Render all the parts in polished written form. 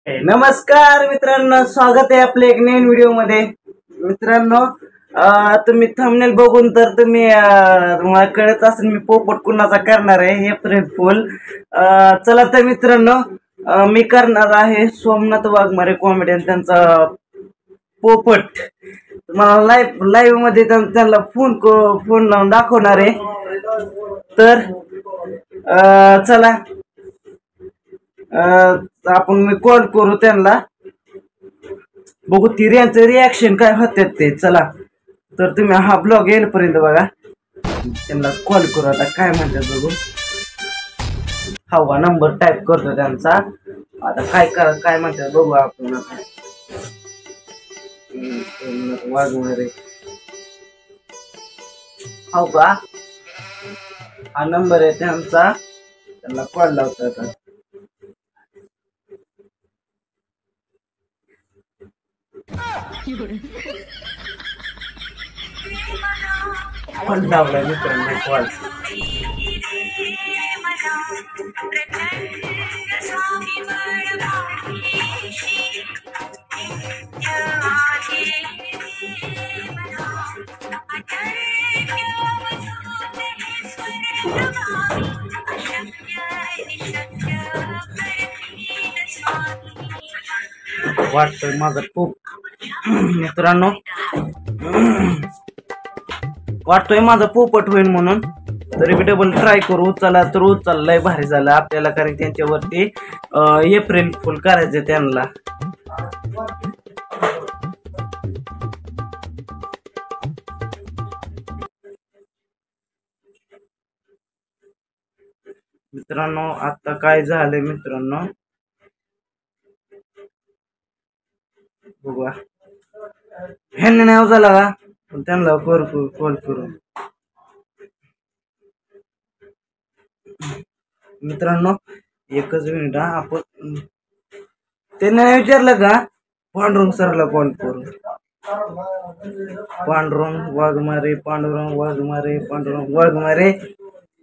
नमस्कार मित्रांनो, स्वागत आहे आपल्या एक नवीन व्हिडिओ मध्ये। मित्रांनो, तुम्ही थंबनेल बघून तर तुम्ही तुम्हाला कळत असेल मी पोपट कुणाचा करणार आहे हे एप्रिल फुल। चला तर मित्रांनो, मी करणार आहे सोमनाथ वाघमारे कॉमेडियन त्यांचा पोपट। तुम्हाला लाईव्ह मध्ये त्यांना फोन लावून दाखवणार आहे। तर चला आपण मी कॉल करू त्यांना, बघू त्यांचं रिॲक्शन काय होते ते। चला तर तुम्ही हा ब्लॉग येईपर्यंत बघा, त्यांना कॉल करू आता काय म्हणतात बघू। हा नंबर टाईप करतो त्यांचा, आता काय म्हणतात बघू आपण। आता वाघमारे हो का, हा नंबर आहे त्यांचा, त्यांना कॉल लावतात आता। कॉल लावला मित्रांनो, कॉल वाटतोय माझा खूप मित्रांनो, वाटतोय माझा पोपट होईल म्हणून, तरी बी डबल ट्राय करू। चला तर उचललाय, भारी झालं आपल्याला, कारण त्यांच्यावरती एप्रिल फुल करायचं त्यांना। मित्रांनो आता काय झालंय मित्रांनो बघा, ह्यांनी नाही झाला का, पण त्यांना कॉल करू। मित्रांनो एकच मिनिट, आपण त्यांना विचारलं का पांडुरंग सरला कॉल करू। पांडुरंग वाघमारे, पांडुरंग वाघमारे, पांडुरंग वाघमारे,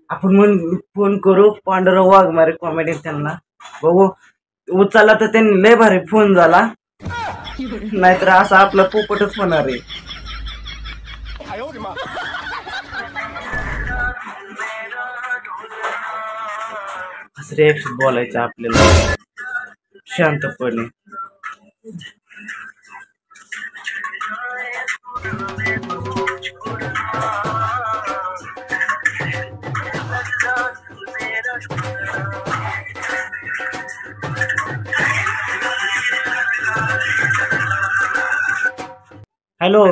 आपण म्हणून फोन करू पांडुरंग वाघमारे कॉमेडी त्यांना। बघू उचलला तर त्यांनी लय भारी फोन झाला, नाहीतर असं आपला पोपटच होणार आहे। असं रिॲक्शन बोलायचं आपल्याला शांतपणे। हॅलो,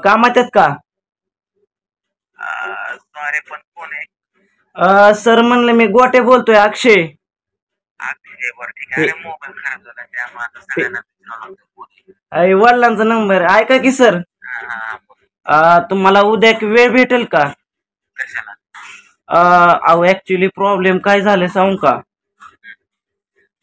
कामात आहेत का? सॉरी पण कोण आहे? सर म्हणलं मी गोटे बोलतोय, अक्षय। अक्षय बरं ठीक आहे, मोबाईल खराब झाला त्यामुळे आता सगळ्यांना अरे वडिलांचा नंबर ऐका की सर, तुम्हाला उद्या वेळ भेटेल का? कशाला? अहो ऍक्च्युली प्रॉब्लेम काय झाले सांगू का,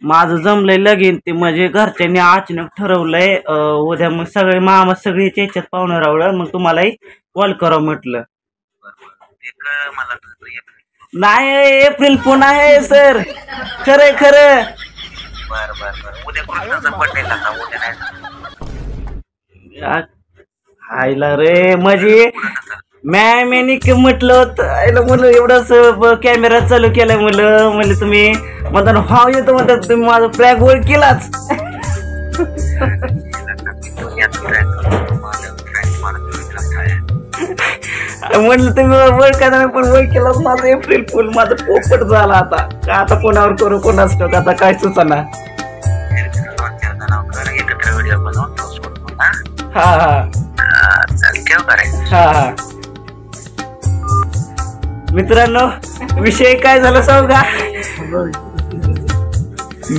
माझं जमलंय लगीन ते, म्हणजे घरच्यांनी अचानक ठरवलंय उद्या, मग सगळे मामा सगळे याच्यात पाहुणं रावलं, मग तुम्हालाही कॉल करावं म्हटलं। नाही एप्रिल फोन आहे सर, खरंय खरं। बर बर बर, उद्या कृष्णाचा बर्थडे का? उद्या नाही हायला रे, म्हणजे मॅनी म्हटलं होतं म्हणलं, एवढंच कॅमेरा चालू केलाय म्हणलं तुम्ही म्हणता भाव येतो म्हणतात, तुम्ही माझा फ्लॅग वर केलाच। म्हणलं तुम्ही वर करा, पण वर केलाच माझं एप्रिल फुल, माझं पोपट झाला। आता का आता कोणावर करू, कोणाच ठेवत आता काय सुचना। हा हा हा हा मित्रांनो, विषय काय झाला सांगू का,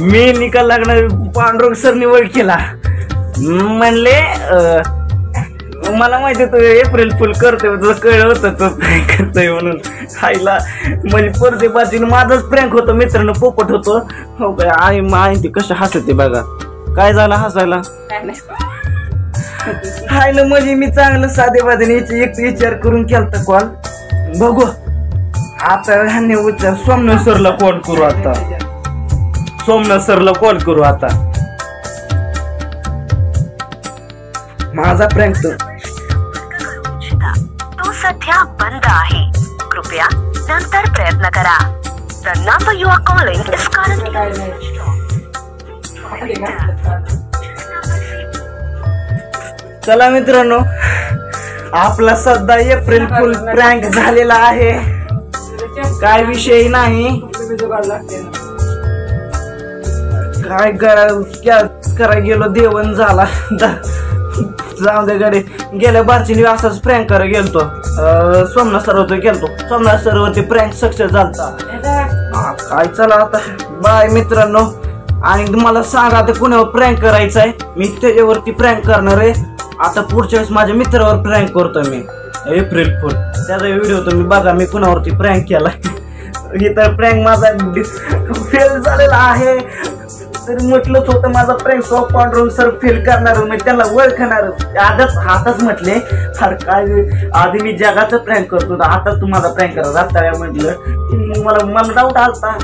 मी निकाल लागणार पांडुरंग सर निवड केला, म्हणले मला माहिती होतं एप्रिल फुल करतोय, तुझं कळलं होतं तो प्रँक करतोय म्हणून। खायला म्हणजे परदे बाजून माझाच प्रँक होतो मित्रांनो, पोपट होतो हो काय। आई माहिती कशा हसते बघा, काय झालं हसायला? हाय ना, म्हणजे मी चांगलं साधे बाधेने एक विचार करून केलता कॉल। बघू आता ह्यांनी सोमनाथ सरला कॉल करू आता। सोमनाथ सरला कॉल करू आता. माझा प्रँक तो सध्या बंद आहे. कृपया नंतर प्रयत्न करा. The number you are calling is currently. चला मित्रांनो, आपला सध्या एप्रिल फुल प्रँक झालेला आहे. काय विषय नाही. काय करा गेलो देवण झाला. जाऊ दे गडे. गेल्या बारची असाच प्रँक करा गेलतो. सोमनाथ सरवरती गेलतो. सोमनाथ सरवरती प्रँक सक्सेस झालता. काय चला आता बाय मित्रांनो. आणि तुम्हाला सांगा आता कुणावर प्रँक करायचा आहे. मी त्याच्यावरती प्रँक करणार आहे. आता पुढच्या वेळेस माझ्या मित्रावर प्रँक करतो मी. एप्रिल फुल त्याचा व्हिडिओ तुम्ही बघा मी कुणावरती प्रँक केला. इतर प्रँक माझा फेल झालेला आहे. तरी म्हटलंच होतं माझा प्रँक सॉफ्ट पांढरून सर फेल करणार. मी त्याला ओळखणार. आताच म्हटले फार काय आधी मी जगाचं प्रँक करतो. आता तू माझा प्रँक करा रात्या म्हटलं. मला डाऊट आलता.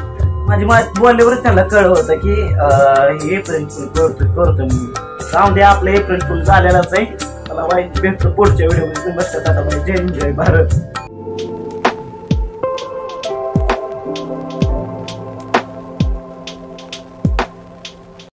माझी बोलल्यावरच त्याला कळलं होतं की एप्रिल फुल करतो मी. जाऊ दे आपलं एप्रिल फुल झालेलाच आहे. मला वाईट भेटतो पुढच्या व्हिडिओ मध्ये. जय भारत.